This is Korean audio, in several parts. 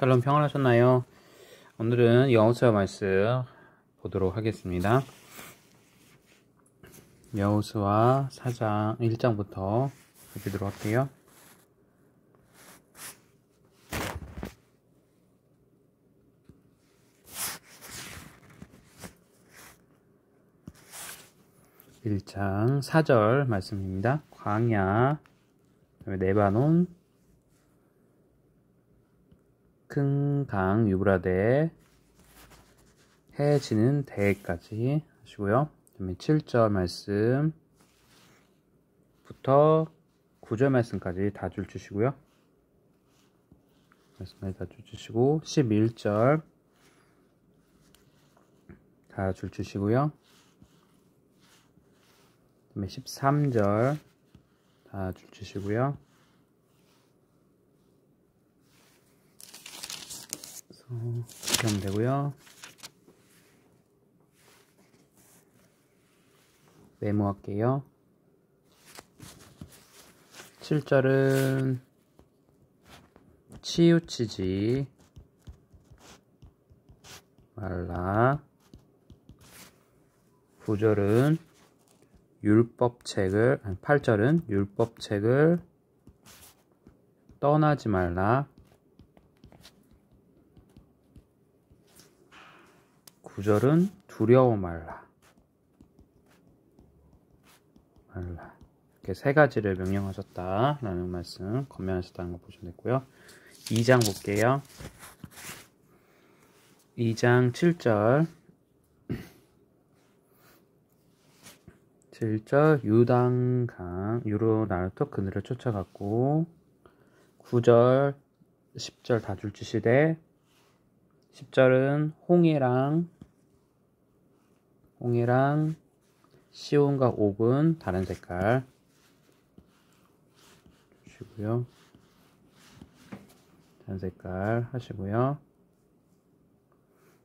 샬롬 평안하셨나요? 오늘은 여호수아 말씀 보도록 하겠습니다. 여호수아 4장 1장부터 보도록 할게요. (1장) 4절 말씀입니다. 광야, 레바논, 큰 강 유브라데, 해 지는 대까지 하시고요. 그다음에 7절 말씀부터 9절 말씀까지 다 줄 주시고요. 말씀까지 다 줄 주시고 11절 다 줄 주시고요. 그다음에 13절 다 줄 주시고요. 이렇게 하면 되고요. 메모할게요. 7절은 치우치지 말라. 9절은 8절은 율법책을 떠나지 말라. 9절은 두려워 말라. 이렇게 세 가지를 명령하셨다라는 말씀 권면하셨다는 거 보시면 되고요. 2장 볼게요. 2장 7절 7절 유단강 유로나르토 그늘을 쫓아갔고 9절 10절 다 줄 주시되 10절은 홍해랑 시온과 옥은 다른 색깔 주시고요. 다른 색깔 하시고요.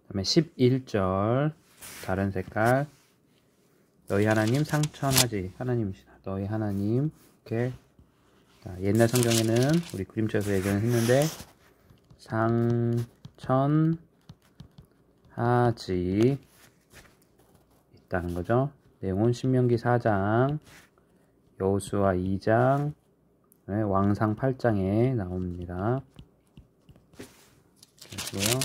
그 다음에 11절 다른 색깔 너희 하나님 상천하지 하나님이시다. 너희 하나님 이렇게 옛날 성경에는 우리 그림자에서 얘기는 했는데 상천하지 있다는 거죠. 내용은 신명기 4장, 여호수아 2장, 왕상 8장에 나옵니다. 그리고요.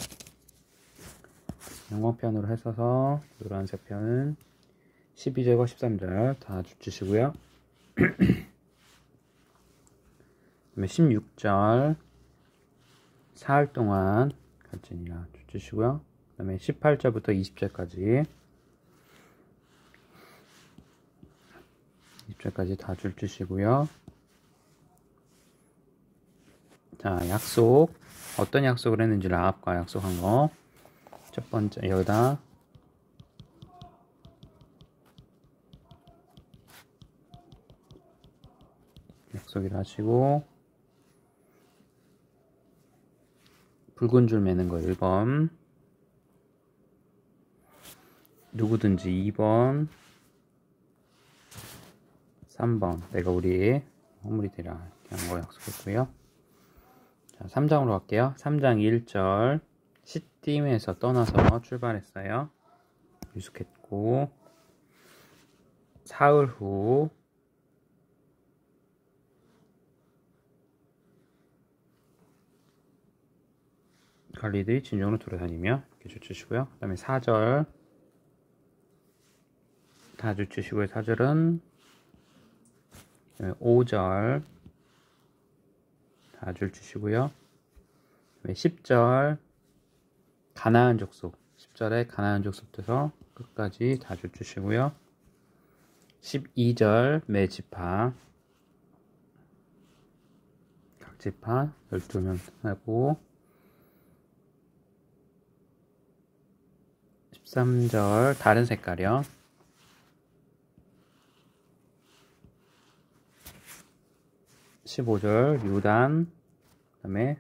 영광편으로 해서서 노란색 편은 12절과 13절 다 주시고요. 그다음에 16절 사흘 동안 갈지니라 주시고요. 그 다음에 18절부터 20절까지 다 줄 주시고요. 자, 약속. 어떤 약속을 했는지 라합과 약속한 거. 첫 번째, 여기다 약속을 하시고, 붉은 줄 매는 거 1번, 누구든지 2번, 3번, 내가 우리 허물이 되라 이렇게 하는 거 약속했고요. 자, 3장으로 갈게요. 3장 1절 시딤에서 떠나서 출발했어요. 유숙했고 사흘 후 관리들이 진정으로 돌아다니며 이렇게 주시고요. 그 다음에 4절 다 주시고요. 4절은 5절 다 주시고요. 10절 가나안 족속 10절에 가나안 족속부터 끝까지 다 주시고요. 12절 매 지파 각 지파 12명 하고 13절 다른 색깔이요. 15절 유단 그 다음에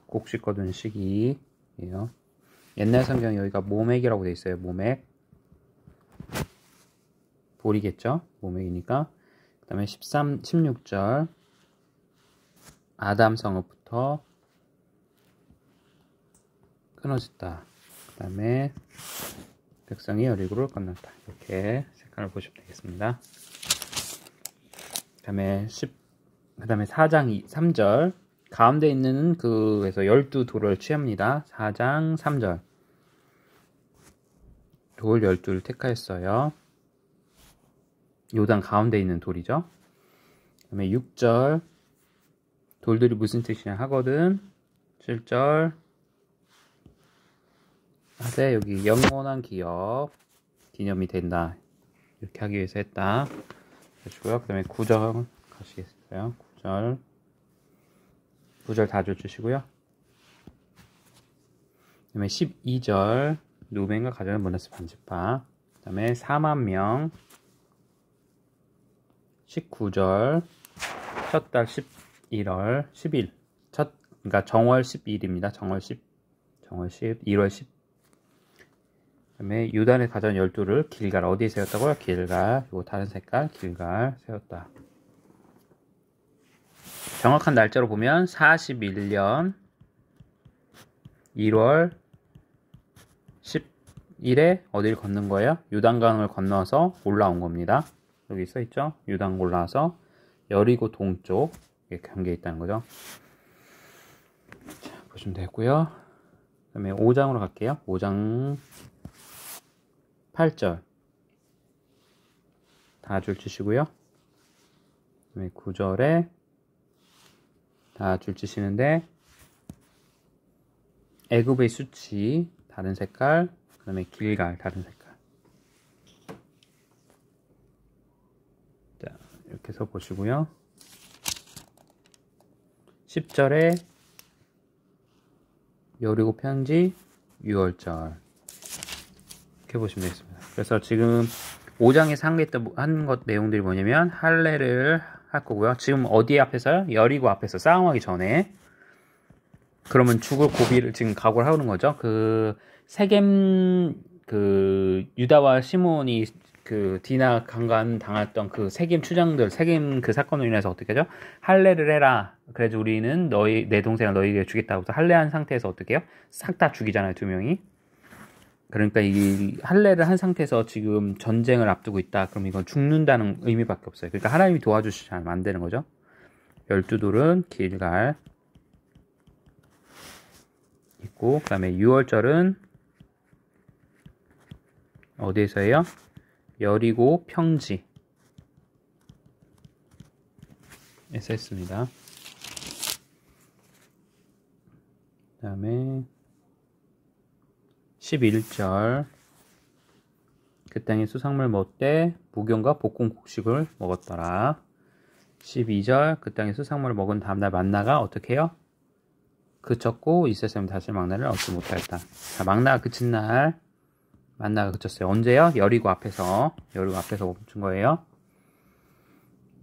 곡식 거둔 시기예요. 옛날 성경 여기가 모맥이라고 되어 있어요. 모맥 볼이겠죠. 모맥이니까. 그 다음에 16절 아담 성읍부터 끊어졌다. 그 다음에 백성이 여리고를 건넜다. 이렇게 색깔을 보시면 되겠습니다. 그 다음에 4장 3절 가운데 있는 그에서 12돌을 취합니다. 4장 3절 돌 12를 택하였어요. 요단 가운데 있는 돌이죠. 그 다음에 6절 돌들이 무슨 뜻이냐 하거든. 7절 하되 여기 영원한 기념이 된다. 이렇게 하기 위해서 했다. 해주고요. 그 다음에 9절 가시겠어요. 9절 다 줘주시고요. 그 다음에 12절 누벤과 가정의 문하스 반지파. 그 다음에 4만 명. 19절 첫 달 11월 10일 그러니까 정월 10일입니다. 정월 10 1월 10. 그 다음에 유단의 가전 12를 길갈 어디에 세웠다고요? 길갈. 요 다른 색깔 길갈 세웠다. 정확한 날짜로 보면 41년 1월 10일에 어디를 걷는 거예요? 요단강을 건너서 올라온 겁니다. 여기 써있죠? 요단 올라와서 여리고 동쪽 이렇게 경계에 있다는 거죠. 자, 보시면 되고요. 그 다음에 5장으로 갈게요. 5장 8절 다 줄 치시고요. 그 다음에 9절에 다 줄 치시는데 애굽의 수치 다른 색깔, 그 다음에 길갈 다른 색깔. 자, 이렇게 해서 보시고요. 10절에 여리고 편지 6월절 이렇게 보시면 되겠습니다. 그래서 지금 5장에서 한 것 내용들이 뭐냐면 할례를 할 거고요. 지금 어디 앞에서요? 여리고 앞에서 싸움하기 전에. 그러면 죽을 고비를 지금 각오를 하는 거죠. 그 세겜 그 유다와 시몬이 그 디나 강간 당했던 그 세겜 추장들 세겜 그 사건으로 인해서 어떻게 하죠? 할례를 해라. 그래서 우리는 내 동생을 너희에게 주겠다고 해서 할례한 상태에서 어떻게 해요? 싹 다 죽이잖아요, 두 명이. 그러니까 이 할례를 한 상태에서 지금 전쟁을 앞두고 있다. 그럼 이건 죽는다는 의미밖에 없어요. 그러니까 하나님이 도와주시지 않으면 안 되는 거죠. 12돌은 길갈 있고, 그 다음에 6월절은 어디에서 해요? 여리고 평지 에서 했습니다. 그 다음에 11절 그 땅에 수산물 먹되 무경과 볶은 곡식을 먹었더라. 12절 그 땅에 수산물을 먹은 다음날 만나가 어떻게 해요? 그쳤고 이스라엘 사람이 다시 만나를 얻지 못하였다. 자, 만나가 그친 날 만나가 그쳤어요. 언제요? 여리고 앞에서 멈춘 거예요.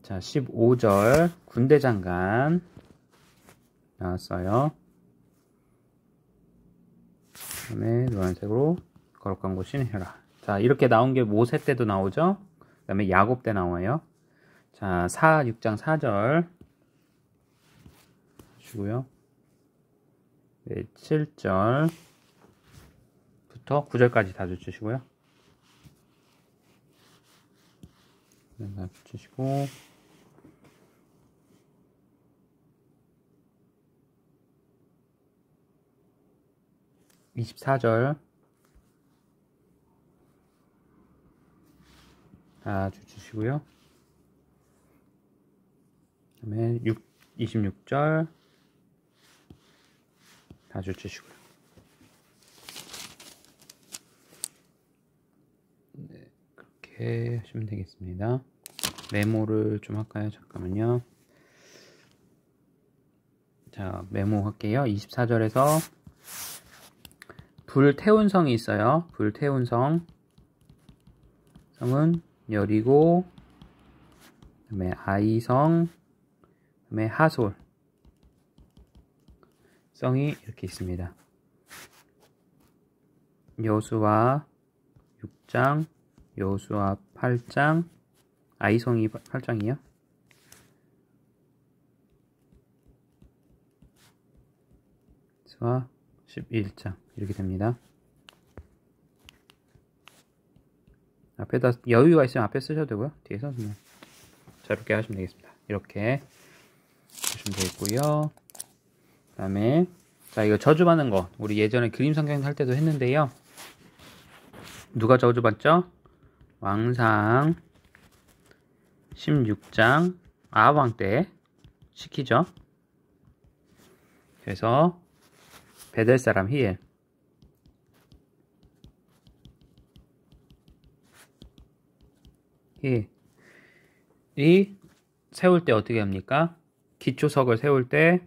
자, 15절 군대 장관 나왔어요. 그 다음에 노란색으로 거룩한 곳인 헤라. 자, 이렇게 나온 게 모세 때도 나오죠. 그 다음에 야곱 때 나와요. 자, 6장 4절 주고요. 네, 7절부터 9절까지 다 주시고요. 다 주시고 24절 다 주시고요. 그 다음에 26절 다 주시고요. 네, 그렇게 하시면 되겠습니다. 메모를 좀 할까요? 잠깐만요. 자, 메모할게요. 24절에서 불태운성이 있어요. 불태운성 성은 여리고, 그 다음에 아이성, 그 다음에 하솔 성이 이렇게 있습니다. 여수와 6장, 여수와 8장, 아이성이 8장이요. 여수와 11장 이렇게 됩니다. 앞에다 여유가 있으면 앞에 쓰셔도 되고요. 뒤에서 그냥 자유롭게 하시면 되겠습니다. 이렇게 보시면 되겠고요. 그 다음에 자, 이거 저주받는 거 우리 예전에 그림 성경 할 때도 했는데요. 누가 저주받죠? 왕상 16장 아합 때 시키죠. 그래서 베델 사람 히엘이 세울 때 어떻게 합니까? 기초석을 세울 때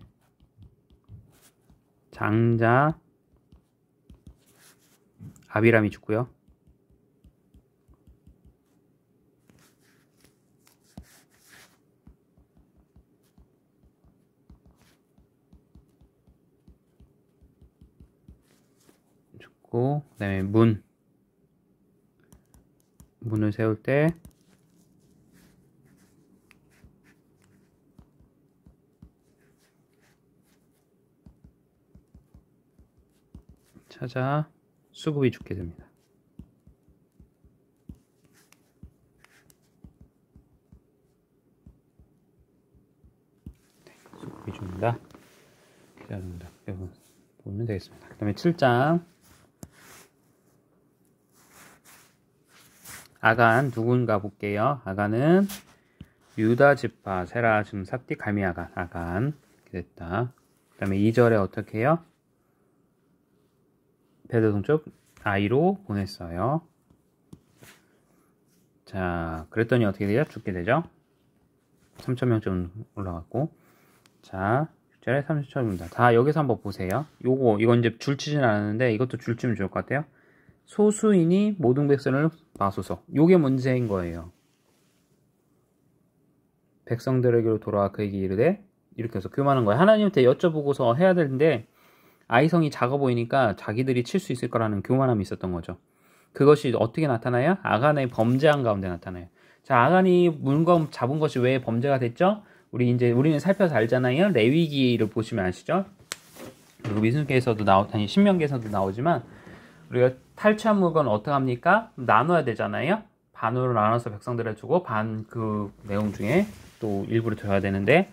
장자 아비람이 죽고요. 그 다음에 문을 세울 때 찾아 수급이 죽게 됩니다. 네, 수급이 죽는다. 기다립니다. 보면 되겠습니다. 그 다음에 7장 아간 누군가 볼게요. 아간은 유다 지파 세라 줌삽디 갈미 아간 이렇게 됐다. 그 다음에 2절에 어떻게 해요? 베델 동쪽 아이로 보냈어요. 자, 그랬더니 어떻게 되죠? 죽게 되죠. 3,000명쯤 올라갔고, 자 6절에 30,000명입니다. 다 여기서 한번 보세요. 이건 이제 줄치진 않았는데 이것도 줄치면 좋을 것 같아요. 소수인이 모든 백성을 마소서. 요게 문제인 거예요. 백성들에게로 돌아와 그에게 이르되 이렇게 해서 교만한 거예요. 하나님한테 여쭤보고서 해야 되는데 아이성이 작아 보이니까 자기들이 칠 수 있을 거라는 교만함이 있었던 거죠. 그것이 어떻게 나타나요? 아간의 범죄한 가운데 나타나요. 자, 아간이 물건 잡은 것이 왜 범죄가 됐죠? 우리는 살펴서 알잖아요. 레위기를 보시면 아시죠? 그리고 민수기에서도 아니 신명기에서도 나오지만 우리가 탈취한 물건을 어떻게 합니까? 나눠야 되잖아요. 반으로 나눠서 백성들에 주고 반 그 내용 중에 또 일부를 줘야 되는데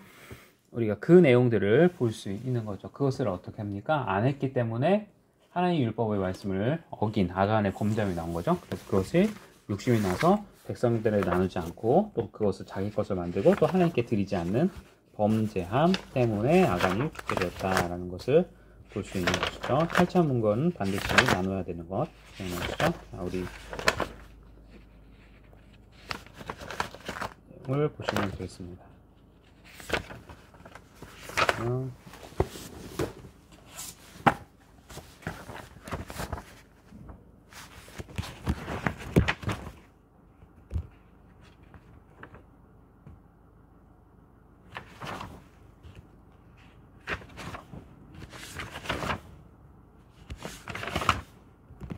우리가 그 내용들을 볼 수 있는 거죠. 그것을 어떻게 합니까? 안 했기 때문에 하나님의 율법의 말씀을 어긴 아간의 범죄함이 나온 거죠. 그래서 그것이 욕심이 나서 백성들에 나누지 않고 또 그것을 자기 것을 만들고 또 하나님께 드리지 않는 범죄함 때문에 아간이 죽게 되었다라는 것을 볼 수 있는 것이죠. 탈취한 물건은 반드시 나눠야 되는 것 되는 것이죠. 자, 우리 내용을 보시면 되겠습니다.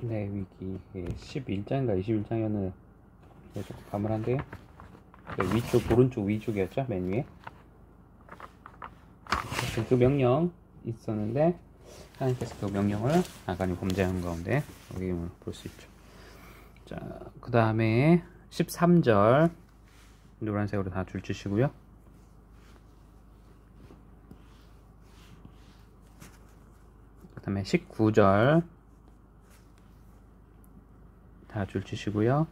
레위기 11장인가 21장이었는데 조금 가물한데요. 위쪽 오른쪽 위쪽이었죠. 맨 위에 그 명령 있었는데 하나님께서 그 명령을 아간이 범죄한 가운데 여기 볼 수 있죠. 자, 그 다음에 13절 노란색으로 다 줄치시고요. 그 다음에 19절 다 줄치시고요.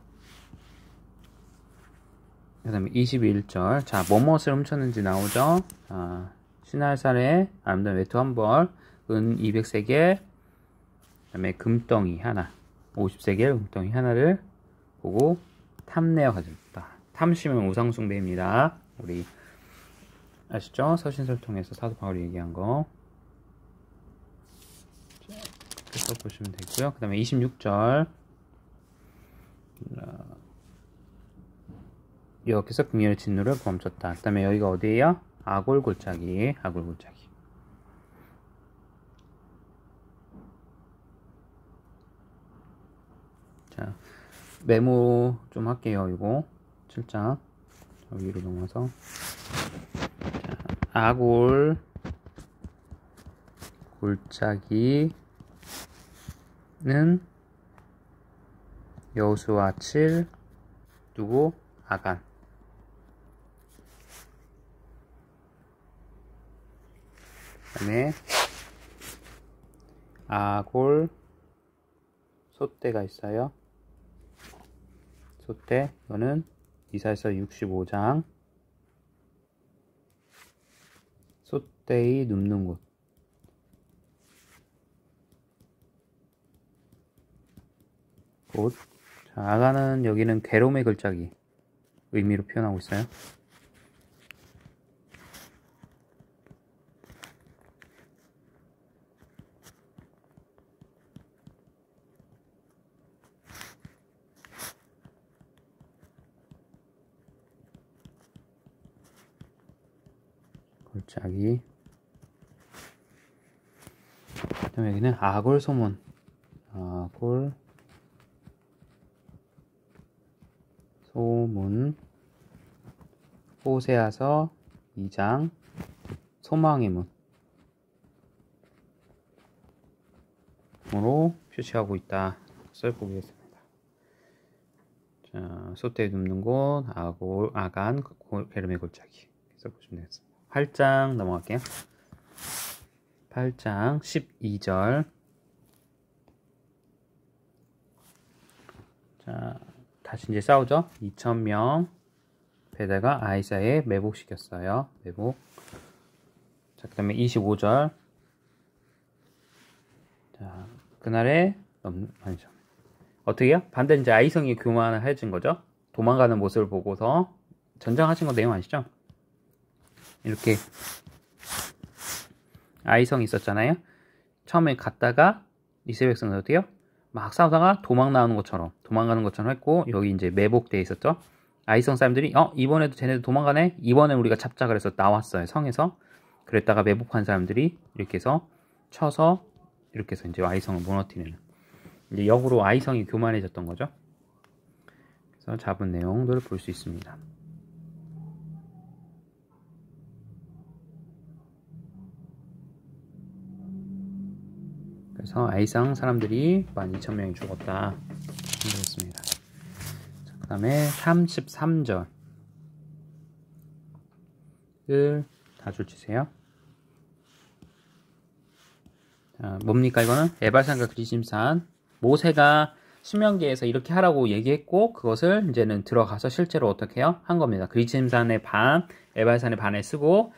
그 다음에 21절 자, 무엇을 훔쳤는지 나오죠. 자, 신할살에 아름다운 외투 한 벌, 은 200세겔, 그 다음에 금덩이 하나, 50세겔 금덩이 하나를 보고 탐내어 가졌다. 탐심은 우상숭배입니다. 우리 아시죠? 서신서를 통해서 사도 바울이 얘기한 거. 그래서 보시면 되고요. 그 다음에 26절 여기서 긍휼의 진노를 멈췄다. 그 다음에 여기가 어디예요? 아골 골짜기. 자, 메모 좀 할게요. 이거 7장 위로 넘어서 자, 아골 골짜기 여호수아 7 누구? 아간. 그다음에 아골 소떼가 있어요. 소떼 이거는 이사야서 65장 소떼의 눕는 곳. 자, 아간은 여기는 괴로움의 글자기 의미로 표현하고 있어요. 골짜기. 그다음 여기는 아골 소문. 아골 소문. 호세아서 2장 소망의 문으로 표시하고 있다. 것을 보겠습니다. 자, 소떼에 눕는 곳, 아골, 아간, 게르메 골짜기. 그래서 보시면 되겠습니다. 8장 넘어갈게요. 8장 12절. 자, 다시 이제 싸우죠. 2,000명 베다가 아이사에 매복시켰어요. 매복. 자, 그 다음에 25절. 자, 그날에 아니죠. 어떻게 해요? 반대 이제 아이성이 교만해진 거죠. 도망가는 모습을 보고서 전장하신 거 내용 아시죠? 이렇게 아이성이 있었잖아요. 처음에 갔다가 이스라엘 백성은 어떻게 해요? 막 싸우다가 도망가는 것처럼 했고, 여기 이제 매복되어 있었죠. 아이성 사람들이 이번에도 쟤네들 도망가네? 이번에 우리가 잡자 그래서 나왔어요. 성에서. 그랬다가 매복한 사람들이 이렇게 해서 쳐서 이렇게 해서 이제 아이성을 무너뜨리는, 이제 역으로 아이성이 교만해졌던 거죠. 그래서 잡은 내용들을 볼 수 있습니다. 그래서 아이성 사람들이 12,000명이 죽었다. 되었습니다. 그 다음에 33절을 다 줄치세요. 자, 뭡니까 이거는? 에발산과 그리심산. 모세가 신명기에서 이렇게 하라고 얘기했고, 그것을 이제는 들어가서 실제로 어떻게 해요? 한 겁니다. 그리심산의 반, 에발산의 반에 쓰고,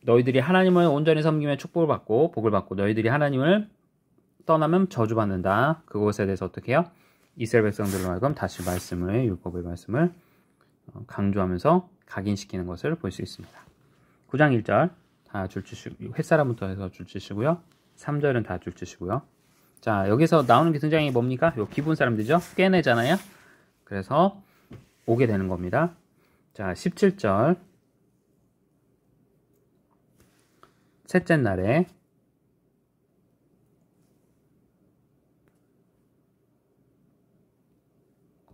너희들이 하나님을 온전히 섬기면 축복을 받고 복을 받고, 너희들이 하나님을 떠나면 저주받는다. 그것에 대해서 어떻게 해요? 이스라엘 백성들로 하여금 다시 말씀을, 율법의 말씀을 강조하면서 각인시키는 것을 볼 수 있습니다. 9장 1절 다 줄치시고, 햇사람부터 해서 줄치시고요. 3절은 다 줄치시고요. 자, 여기서 나오는 게 등장이 뭡니까? 요 기분 사람들이죠? 깨내잖아요? 그래서 오게 되는 겁니다. 자, 17절. 셋째 날에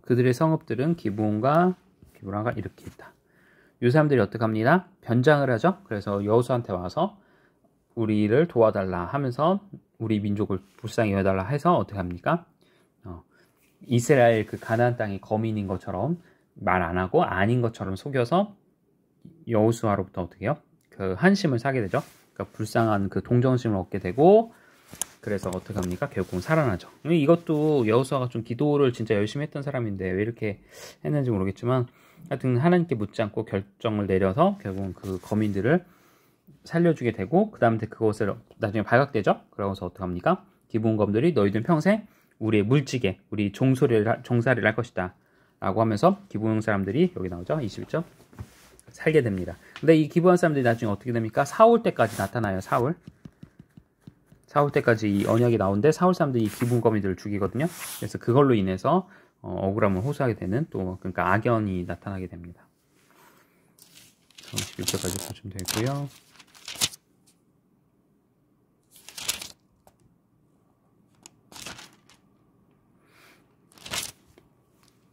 그들의 성읍들은 기브온과 기브라가 이렇게 있다. 이 사람들이 어떻게 합니다? 변장을 하죠. 그래서 여호수아한테 와서 우리를 도와달라 하면서 우리 민족을 불쌍히 여겨달라 해서 어떻게 합니까? 이스라엘 그 가나안 땅이 거민인 것처럼 말 안 하고 아닌 것처럼 속여서 여호수아로부터 어떻게 해요? 그 한심을 사게 되죠. 그러니까 불쌍한 그 동정심을 얻게 되고, 그래서 어떻게 합니까? 결국은 살아나죠. 이것도 여호수아가 좀 기도를 진짜 열심히 했던 사람인데 왜 이렇게 했는지 모르겠지만, 하여튼 하나님께 묻지 않고 결정을 내려서 결국은 그 거민들을 살려주게 되고, 그 다음에 그것을 나중에 발각되죠. 그러고서 어떻게 합니까? 기브온 검들이 너희들은 평생 우리의 물지개, 우리 종살이를 할 것이다 라고 하면서 기브온 사람들이, 여기 나오죠. 21절 살게 됩니다. 근데 이 기브온 사람들이 나중에 어떻게 됩니까? 사울 때까지 나타나요. 사울 때까지 이 언약이 나오는데, 사울 사람들이 이 기브온 거민들을 죽이거든요. 그래서 그걸로 인해서 억울함을 호소하게 되는, 또 그러니까 악연이 나타나게 됩니다. 21절까지 보시면 되고요.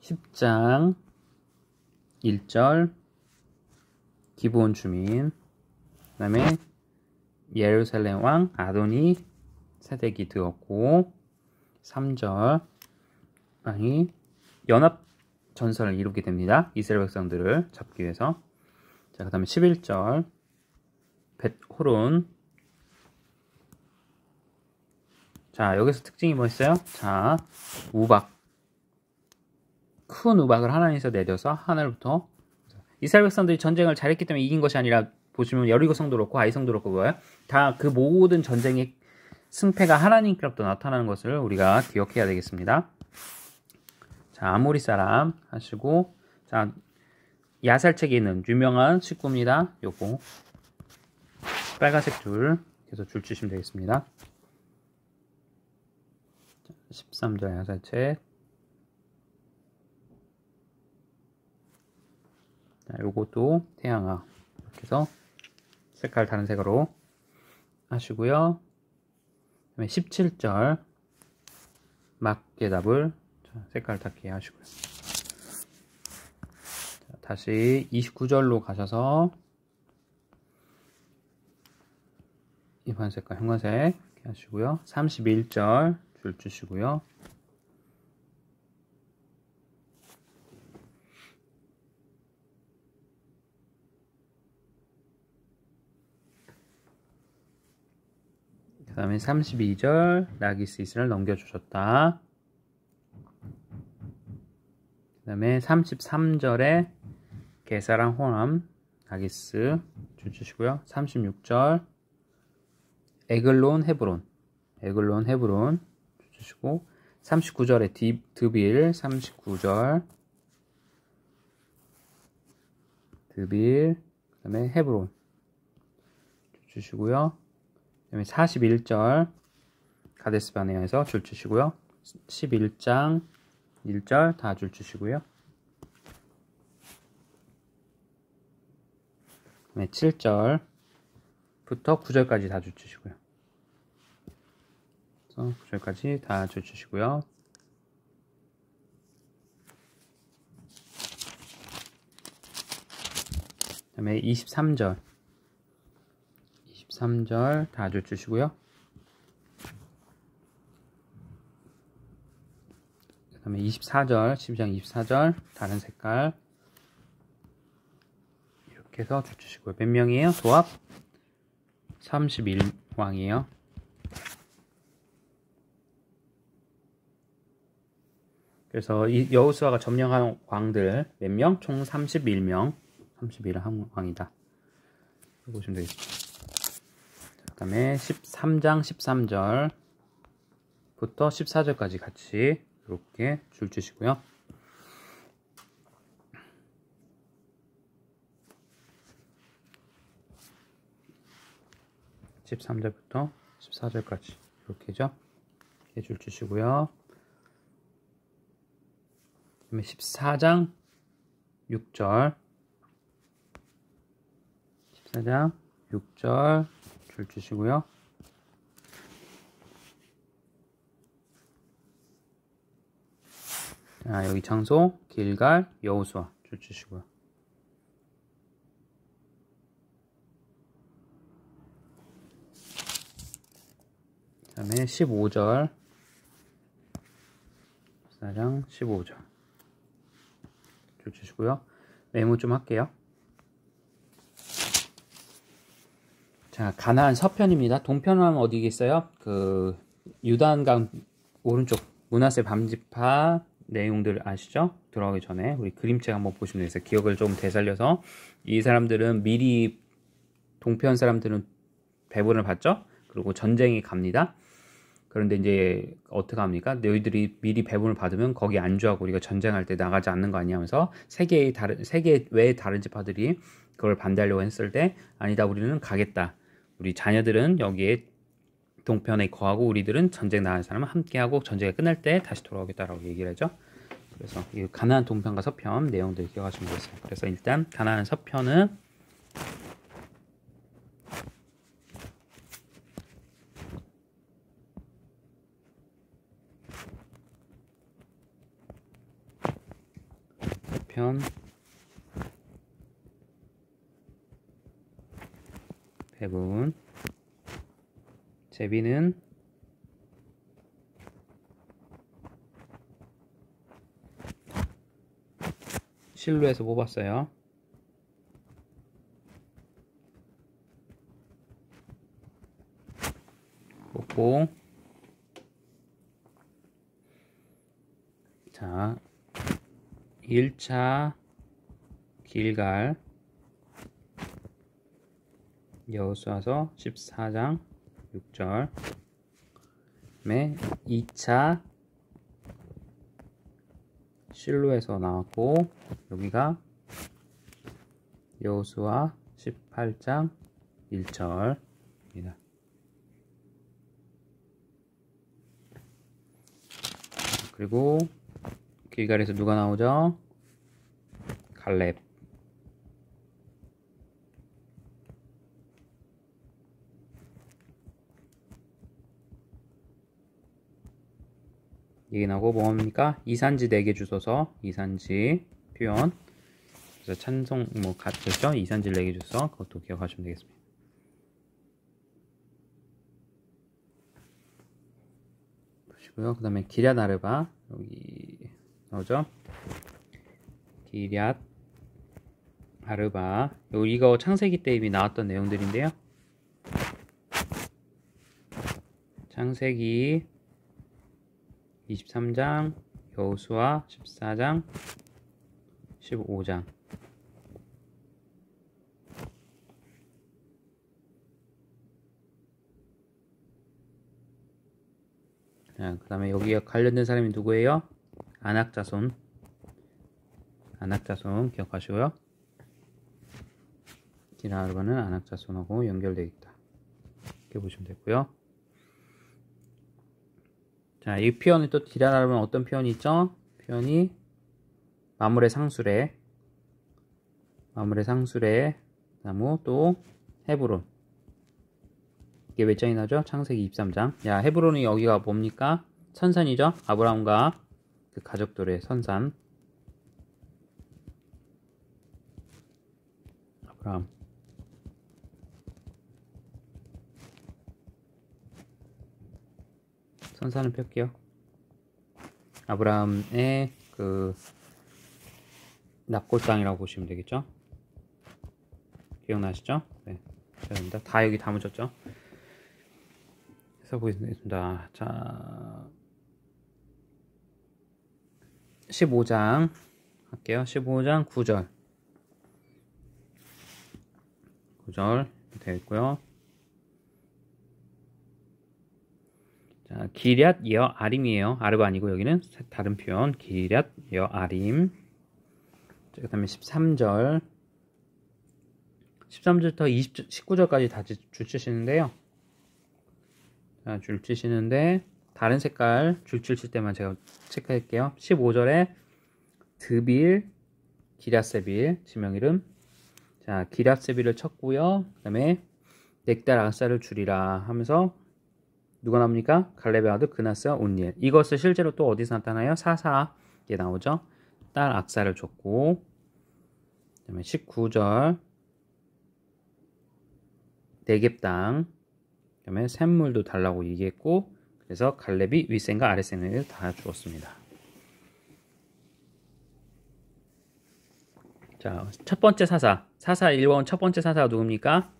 10장 1절 기브온 주민, 그 다음에 예루살렘 왕 아도니 세덱이 되었고, 3절 왕이 연합 전선을 이루게 됩니다. 이스라엘 백성들을 잡기 위해서. 자, 그 다음에 11절 벳호론. 자, 여기서 특징이 뭐 있어요? 자, 우박, 큰 우박을 하나님께서 내려서 하늘부터. 이스라엘 백성들이 전쟁을 잘했기 때문에 이긴 것이 아니라, 보시면 여리고 성도 그렇고 아이 성도 그렇고 뭐예요? 다 그 모든 전쟁의 승패가 하나님께로부터 나타나는 것을 우리가 기억해야 되겠습니다. 자, 아모리 사람 하시고, 자, 야살책에 있는 유명한 식구입니다. 요거 빨간색 줄, 그래서 줄 주시면 되겠습니다. 13절 야살책. 자, 요것도 태양아, 이렇게 해서 색깔 다른 색으로 하시고요. 그다음에 17절 막대답을 색깔 닦게 하시고요. 자, 다시 29절로 가셔서 이번 색깔 형광색 이렇게 하시고요. 31절 줄 주시고요. 그 다음에 32절 나기스 이스를 넘겨주셨다. 그 다음에 33절에 게사랑 호남 나기스 줄 주시고요. 36절 에글론 헤브론 줄 주시고, 39절에 드빌 39절 드빌, 그 다음에 헤브론 줄 주시고요. 그 다음에 41절 가데스 바네아에서 줄 주시고요. 11장 1절 다 줄 주시고요. 그 다음에 7절부터 9절까지 다 줄 주시고요. 9절까지 다 줄 주시고요. 그 다음에 23절 다 줄 주시고요. 그 다음에 24절 12장 24절 다른 색깔 이렇게 해서 줄 주시고요. 몇 명이에요? 도합 31왕이에요. 그래서 이 여호수아가 점령한 왕들 몇 명? 총 31명. 31왕이다. 보시면 되겠습니다. 그 다음에 13장 13절부터 14절까지 같이 이렇게 줄 주시고요. (13절부터) (14절까지) 이렇게죠. 이렇게 줄 주시고요. 그 다음에 14장 6절 14장 6절 줄 주시고요. 자, 여기 장소 길갈 여호수아 줄 주시고요. 그 다음에 15절 14장 15절 줄 주시고요. 메모 좀 할게요. 자, 가나안 서편입니다. 동편은 어디겠어요? 그 유다강 오른쪽 므낫세 밤지파 내용들 아시죠? 들어가기 전에 우리 그림책 한번 보시면 되겠어요. 기억을 좀 되살려서. 이 사람들은 미리, 동편 사람들은 배분을 받죠. 그리고 전쟁에 갑니다. 그런데 이제 어떻게 합니까? 너희들이 미리 배분을 받으면 거기 안주하고 우리가 전쟁할 때 나가지 않는 거 아니야 하면서 세계 외의 다른 지파들이 그걸 반대하려고 했을 때, 아니다, 우리는 가겠다. 우리 자녀들은 여기에 동편에 거하고 우리들은 전쟁 나가는 사람은 함께하고 전쟁이 끝날 때 다시 돌아오겠다라고 얘기를 하죠. 그래서 이 가나안 동편과 서편 내용들 기억하시면 되겠어요. 그래서 일단 가나안 서편은 서편 배분, 제비는 실루에서 뽑았어요. 뽑고, 자, 1차 길갈 여호수아서 14장 6절, 그다음에 2차 실로에서 나왔고, 여기가 여호수아 18장 1절입니다. 그리고 길갈에서 누가 나오죠? 갈렙. 이게 나오고 뭐합니까? 이산지 4개 주소서, 이산지 표현. 그래서 찬송 뭐 같겠죠? 이산지 4개 주소서, 그것도 기억하시면 되겠습니다. 보시고요. 그 다음에 기럇 아르바 여기 나오죠? 기럇 아르바, 이거 창세기 때 이미 나왔던 내용들인데요. 창세기 23장, 여호수아 14장, 15장. 자, 그 다음에 여기에 관련된 사람이 누구예요? 안악자손. 안악자손 기억하시고요. 기럇 아르바는 안악자손하고 연결되어 있다. 이렇게 보시면 되고요. 자, 이 표현이 또 기럇 아르바는 어떤 표현이 있죠? 표현이 마물의 상수래, 나무, 또 헤브론. 이게 몇 장이 나죠? 창세기 23장. 야, 헤브론이 여기가 뭡니까? 선산이죠? 아브라함과 그 가족들의 선산. 아브라함. 선산을 펼게요. 아브라함의 그 납골 땅이라고 보시면 되겠죠? 기억나시죠? 네, 죄송합니다. 다 여기 다 묻혔죠? 해서 보겠습니다. 자, 15장 할게요. 15장 9절 되어 있고요. 자, 기럇 여아림이에요. 아르바 아니고 여기는 다른 표현. 기럇 여아림. 그 다음에 13절 13절부터 19절까지 다 줄 치시는데요. 자, 줄 치시는데 다른 색깔 줄 칠 때만 제가 체크할게요. 15절에 드빌 기럇세빌 지명 이름. 자, 기럇세빌을 쳤고요. 그 다음에 넥달 악사를 줄이라 하면서 누가 나옵니까? 갈렙의 아들 그나스와 온니엘. 이것을 실제로 또 어디서 나타나요? 사사에 나오죠. 딸 악사를 줬고, 그 다음에 19절 네겝 땅, 그 다음에 샘물도 달라고 얘기했고, 그래서 갈렙이 윗셈과 아랫셈을 다 주었습니다. 자, 첫 번째 사사 1번 첫 번째 사사가 누굽니까?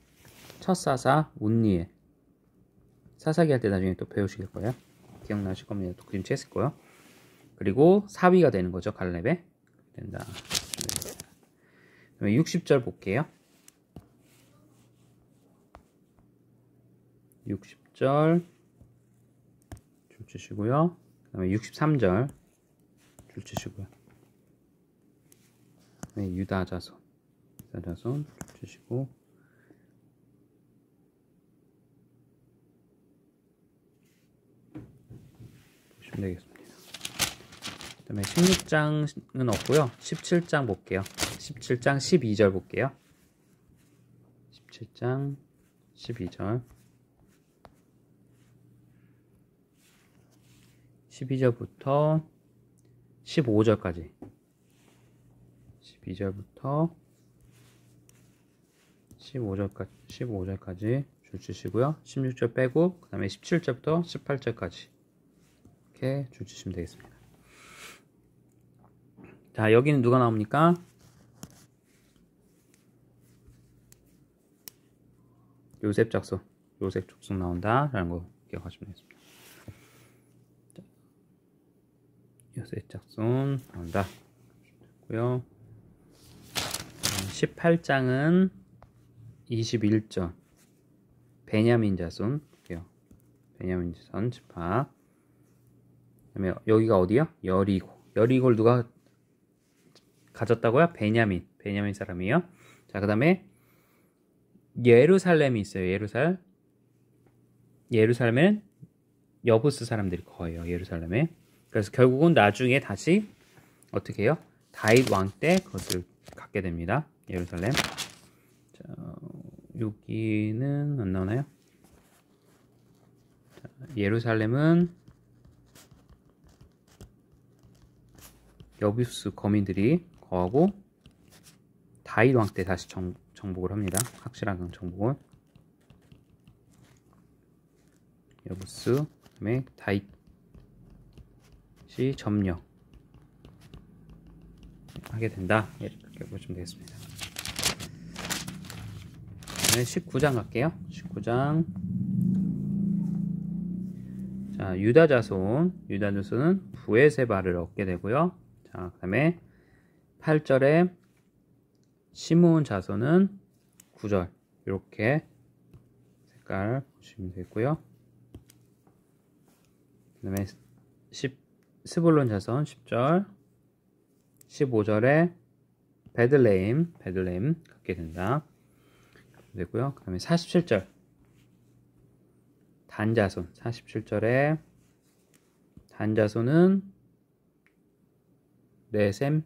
첫 사사 온니엘. 사사기 할 때 나중에 또 배우실 거예요. 기억나실 겁니다. 또 그림체 했을 거예요. 그리고 사위가 되는 거죠. 갈렙에 된다. 그다음에 60절 볼게요. 60절 줄 치시고요. 그다음에 63절 줄 치시고요. 그다음에 유다 자손 줄 치시고, 보시면 되겠습니다. 그 다음에 16장은 없고요. 17장 볼게요. 17장 12절 볼게요. 17장 12절 12절부터 15절까지 12절부터 15절까지 줄 치시고요. 16절 빼고 그 다음에 17절부터 18절까지 이렇게 줄 치시면 되겠습니다. 자, 여기는 누가 나옵니까? 요셉 작손, 요셉 족속 나온다 라는 거 기억하시면 되겠습니다. 요셉 작손 나온다 고요. 18장은 21절 베냐민 자손 볼게요. 베냐민 자손 집합. 그다음에 여기가 어디요? 여리고. 여리고를 누가 가졌다고요? 베냐민 사람이에요. 자, 그 다음에 예루살렘이 있어요. 예루살렘에는 여부스 사람들이 거예요. 예루살렘에. 그래서 결국은 나중에 다시 어떻게 해요? 다윗 왕 때 그것을 갖게 됩니다. 예루살렘. 자, 여기는 안 나오나요? 자, 예루살렘은 여부스 거민들이 거하고 다윗 왕 때 다시 정복을 합니다. 확실한 정복을. 여부스 그다음에 다윗이 점령 하게 된다. 이렇게 보시면 되겠습니다. 그다음에 19장 갈게요. 19장. 자, 유다 자손은 부에세바를 얻게 되고요. 자, 그다음에 8절에 시므온 자손은 9절 이렇게 색깔 보시면 되고요. 그다음에 스불론 자손 10절 15절에 베들레헴 갖게 된다. 되고요. 그다음에 47절 단 자손 47절에 단 자손은 레셈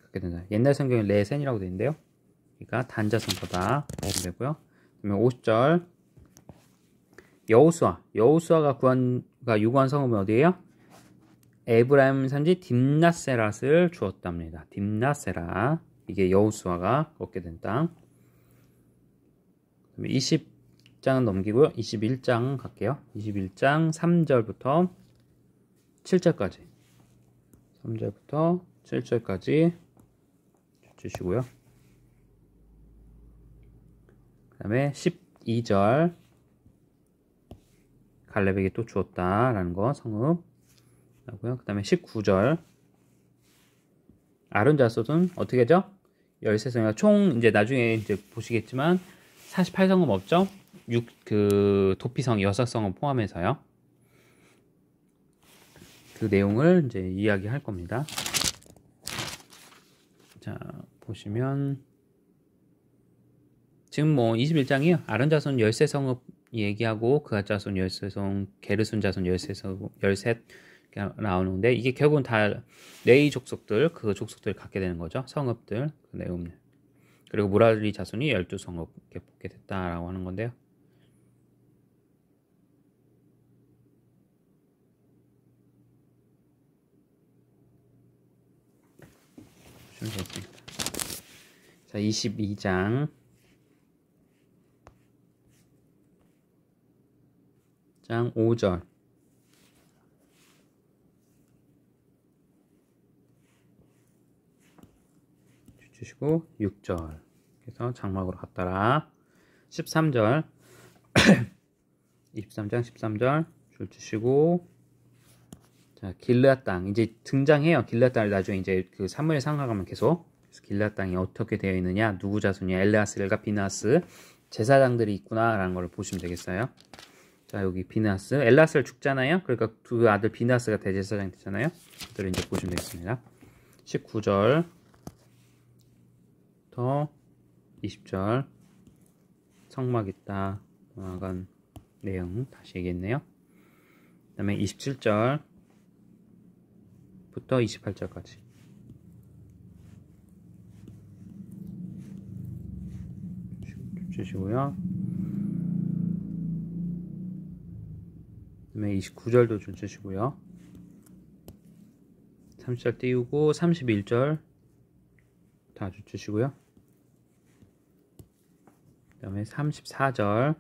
갖게 된다. 옛날 성경에 레센이라고 되어 있는데요. 그러니까 단 자손 거다 되고요. 그다음에 50절 여호수아가 유구한 성읍은 어디예요? 에브라임 산지 딥낫세랏을 주었답니다. 딥낫세라 이게 여호수아가 얻게 된 땅. 20장은 넘기고요. 21장 갈게요. 21장 3절부터 7절까지 3절부터 7절까지 주시고요. 그 다음에 12절 갈렙에게 또 주었다라는 거 성읍 나고요. 그 다음에 19절 아론 자손은 어떻게 하죠? 13성이나 총 이제 나중에 이제 보시겠지만 48성읍 없죠? 도피성 6성읍 포함해서요. 그 내용을 이제 이야기할 겁니다. 자, 보시면 지금 뭐 21장이요. 아론 자손 13성읍 얘기하고 그앗 자손 13성, 게르손 자손 13성, 13 나오는데 이게 결국은 다 레위 족속들, 그 족속들을 갖게 되는 거죠. 성읍들, 그 내용. 그리고 무라리 자손이 12성읍 이렇게 뽑게 됐다라고 하는 건데요. 자, 22장 장 5절 주시고 6절 그래서 장막으로 갔더라. 13절 23장 13절 줄 주시고 자, 길르앗 땅 이제 등장해요. 길르앗 땅을 나중에 이제 그 사무엘 상하 가면 계속 길르앗 땅이 어떻게 되어 있느냐, 누구 자손이냐, 엘르아슬과 비나스 제사장들이 있구나라는 걸 보시면 되겠어요. 자, 여기 비나스, 엘르아슬 죽잖아요. 그러니까 두 아들 비나스가 대제사장이 되잖아요. 그들을 이제 보시면 되겠습니다. 19절 더 20절 성막 있다 나간 내용 다시 얘기했네요. 그 다음에 27절부터 28절까지 주시고요. 그 다음에 29절도 줄 주시고요. 30절 띄우고 31절 다 줄 주시고요. 그 다음에 34절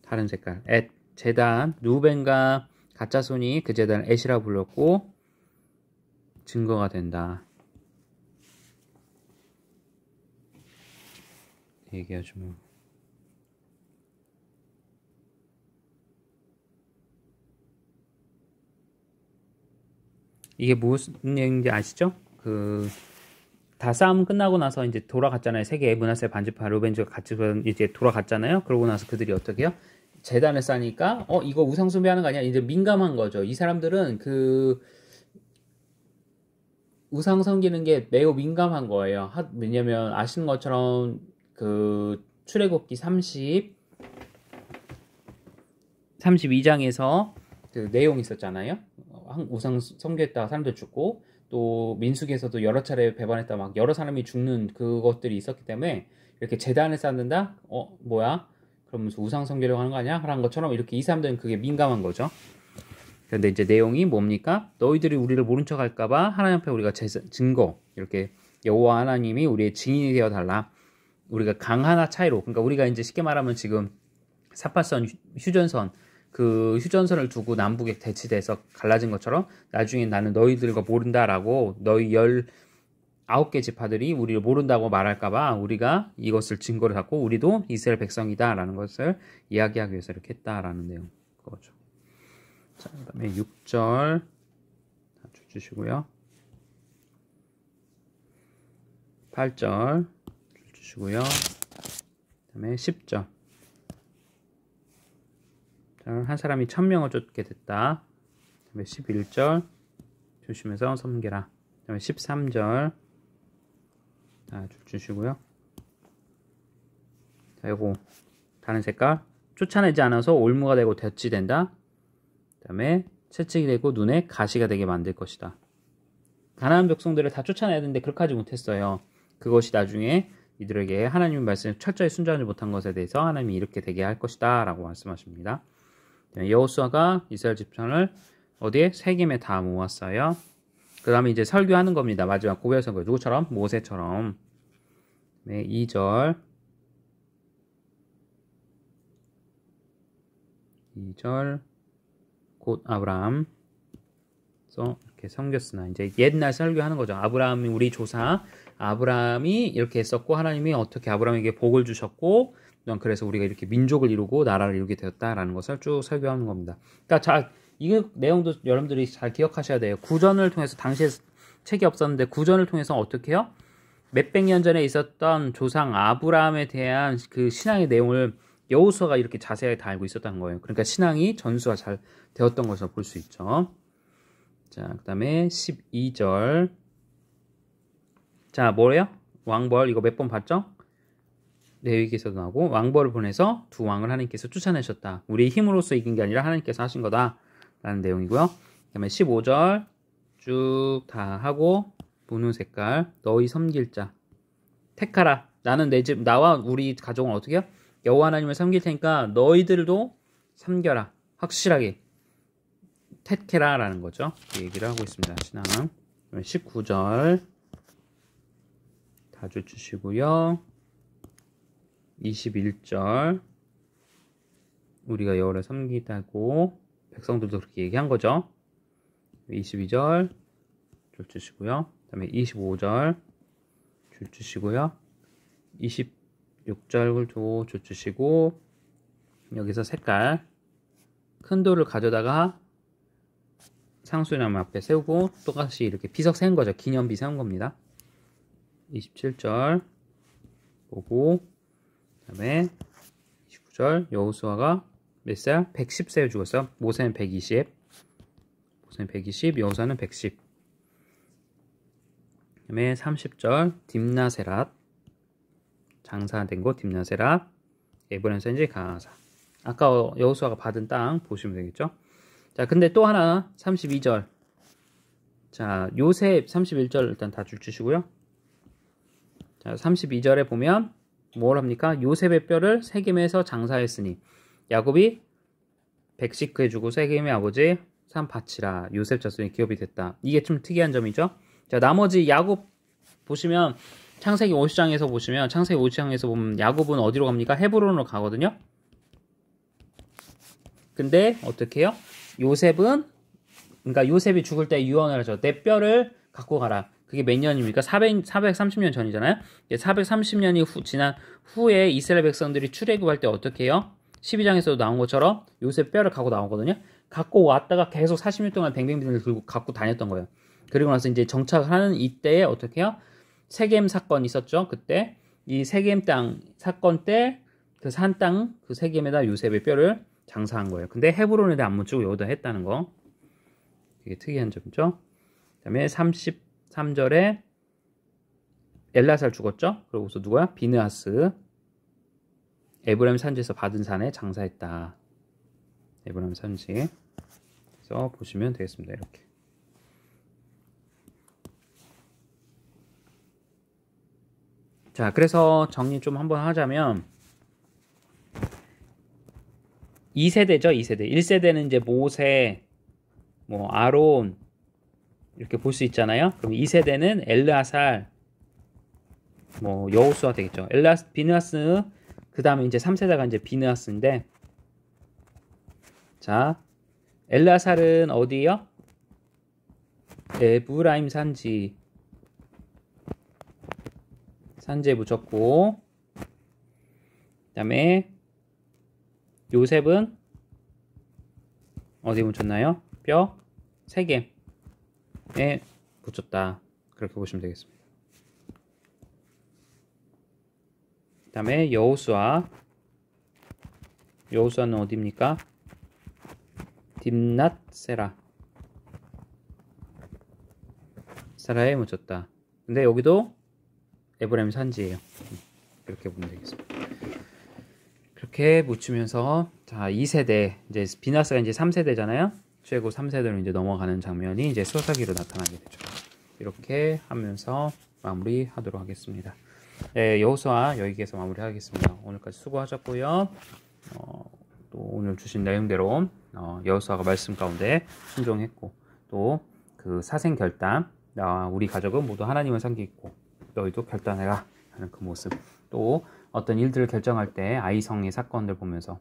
다른 색깔 제단 루벤과 가짜손이 그 제단을 엣이라 불렀고 증거가 된다. 얘기하죠 뭐. 이게 무슨 얘기인지 아시죠? 다 싸움 끝나고 나서 이제 돌아갔잖아요. 세계 문하세 반지파 루벤즈가 같이 이제 돌아갔잖아요. 그러고 나서 그들이 어떻게 해요? 재단을 쌓으니까 이거 우상 숭배하는 거 아니야? 이제 민감한 거죠. 이 사람들은 우상 섬기는 게 매우 민감한 거예요. 왜냐면 아시는 것처럼 출애굽기 32장에서 그 내용이 있었잖아요. 우상 섬겼다가 사람들 죽고, 또 민수기에서도 여러 차례 배반했다 막 여러 사람이 죽는 그것들이 있었기 때문에 이렇게 제단을 쌓는다? 뭐야? 그러면서 우상 섬기려고 하는 거 아니야? 라는 것처럼 이렇게 이 사람들은 그게 민감한 거죠. 그런데 이제 내용이 뭡니까? 너희들이 우리를 모른 척 할까봐 하나님 앞에 우리가 증거, 이렇게 여호와 하나님이 우리의 증인이 되어 달라. 우리가 강 하나 차이로, 그러니까 우리가 이제 쉽게 말하면 지금 사파선 휴전선, 그 휴전선을 두고 남북에 대치돼서 갈라진 것처럼 나중에 나는 너희들과 모른다라고 너희 19개 지파들이 우리를 모른다고 말할까봐 우리가 이것을 증거를 갖고 우리도 이스라엘 백성이다라는 것을 이야기하기 위해서 이렇게 했다라는 내용 거죠. 자, 그 다음에 6절 주시고요. 8절 주시고요. 그 다음에 10절. 한 사람이 1000명을 쫓게 됐다. 그 다음에 11절 조심해서 섬겨라. 그 다음에 13절 주시고요. 자, 요거 다른 색깔. 쫓아내지 않아서 올무가 되고 덫이 된다. 그 다음에 채찍이 되고 눈에 가시가 되게 만들 것이다. 가나안 백성들을 다 쫓아내야 되는데 그렇게 하지 못했어요. 그것이 나중에 이들에게 하나님의 말씀에 철저히 순종하지 못한 것에 대해서 하나님이 이렇게 되게 할 것이다 라고 말씀하십니다. 여호수아가 이스라엘 집단을 어디에? 세겜에 다 모았어요. 그 다음에 이제 설교하는 겁니다. 마지막 고별 선거. 누구처럼? 모세처럼. 네, 2절 곧 아브라함 이렇게 섬겼으나 이제 옛날 설교하는 거죠. 아브라함이 우리 조사 아브라함이 이렇게 했었고 하나님이 어떻게 아브라함에게 복을 주셨고 그래서 우리가 이렇게 민족을 이루고 나라를 이루게 되었다라는 것을 쭉 설교하는 겁니다. 그러니까 이 내용도 여러분들이 잘 기억하셔야 돼요. 구전을 통해서 당시에 책이 없었는데 구전을 통해서 어떻게 해요? 몇백 년 전에 있었던 조상 아브라함에 대한 그 신앙의 내용을 여호수아가 이렇게 자세하게 다 알고 있었다는 거예요. 그러니까 신앙이 전수가 잘 되었던 것을 볼 수 있죠. 자, 그 다음에 12절. 자, 뭐래요? 왕벌 이거 몇 번 봤죠? 레위기에서도 나오고 왕벌을 보내서 두 왕을 하나님께서 쫓아내셨다. 우리의 힘으로써 이긴 게 아니라 하나님께서 하신 거다 라는 내용이고요. 그 다음에 15절 쭉 다 하고 보는 색깔 너희 섬길 자 택하라. 나는 내 집 나와 우리 가족은 어떻게 해요? 여호와 하나님을 섬길 테니까 너희들도 섬겨라. 확실하게 택해라 라는 거죠. 그 얘기를 하고 있습니다. 신앙 19절 다 주시고요. 21절 우리가 여호와를 섬기다고 백성들도 그렇게 얘기한 거죠. 22절 줄 주시고요. 그 다음에 25절 줄 주시고요. 26절도 줄 주시고 여기서 색깔 큰 돌을 가져다가 상수나무 앞에 세우고 똑같이 이렇게 비석 세운 거죠. 기념비 세운 겁니다. 27절 보고 그 다음에 29절 여호수아가 몇 살? 110세 죽었어요. 모세는 120 여호수아는 110 그 다음에 30절 딥나세랏 장사된 곳 딥나세랏 에브라임산지 가나사. 아까 여호수아가 받은 땅 보시면 되겠죠. 자, 근데 또 하나 32절. 자, 요셉 31절 일단 다 주시고요. 자, 32절에 보면 뭘 합니까? 요셉의 뼈를 세겜에서 장사했으니 야곱이 100시크 해주고 세겜의 아버지 산 바치라. 요셉 자손이 기업이 됐다. 이게 좀 특이한 점이죠. 자, 나머지 야곱 보시면 창세기 50장에서 보시면 창세기 50장에서 보면 야곱은 어디로 갑니까? 헤브론으로 가거든요. 근데 어떻게 해요? 요셉은 그러니까 요셉이 죽을 때 유언을 하죠. 내 뼈를 갖고 가라. 그게 몇 년입니까? 430년 전이잖아요. 430년이 지난 후에 이스라엘 백성들이 출애굽할 때 어떻게 해요? 12장에서도 나온 것처럼 요셉 뼈를 갖고 나오거든요. 갖고 왔다가 계속 40년 동안 뱅뱅뱅을 들고 갖고 다녔던 거예요. 그리고 나서 이제 정착하는 이때에 어떻게 해요? 세겜 사건 있었죠. 그때 이 세겜 땅 사건 때 그 산 땅 그 세겜에다 요셉의 뼈를 장사한 거예요. 근데 헤브론에다 안 묻히고 여기다 했다는 거. 이게 특이한 점이죠. 그다음에 33절에 엘라살 죽었죠. 그러고서 누구야? 비느하스. 에브라임 산지에서 받은 산에 장사했다. 에브라임 산지. 그래서 보시면 되겠습니다. 이렇게. 자, 그래서 정리 좀 한번 하자면 2세대죠. 2세대. 1세대는 이제 모세, 뭐 아론 이렇게 볼 수 있잖아요. 그럼 2세대는 엘르아살, 뭐 여호수아 되겠죠. 비느하스, 그 다음에 이제 3세대가 이제 비느하스인데, 자, 엘르아살은 어디요? 에브라임 산지에 묻혔고, 그 다음에 요셉은 어디 묻혔나요? 뼈 세겜에 붙였다. 그렇게 보시면 되겠습니다. 그 다음에 여호수아는 어디입니까? 딥낫 세라에 묻혔다. 근데 여기도 에브라임 산지예요. 이렇게 보면 되겠습니다. 그렇게 묻히면서 자 2세대 이제 비나스가 이제 3세대잖아요. 최고 3세대로 이제 넘어가는 장면이 이제 소사기로 나타나게 되죠. 이렇게 하면서 마무리하도록 하겠습니다. 네, 여호수아 여기에서 마무리하겠습니다. 오늘까지 수고하셨고요. 또 오늘 주신 내용대로 여호수아가 말씀 가운데 순종했고 또 그 사생 결단 우리 가족은 모두 하나님을 섬기고 너희도 결단해라 하는 그 모습 또 어떤 일들을 결정할 때 아이성의 사건들 보면서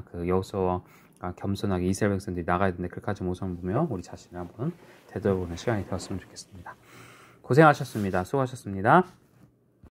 그 여호수아가 겸손하게 이스라엘 백성들이 나가야 되는데 그렇게까지 모습을 보며 우리 자신을 한번 되돌아보는 시간이 되었으면 좋겠습니다. 고생하셨습니다. 수고하셨습니다.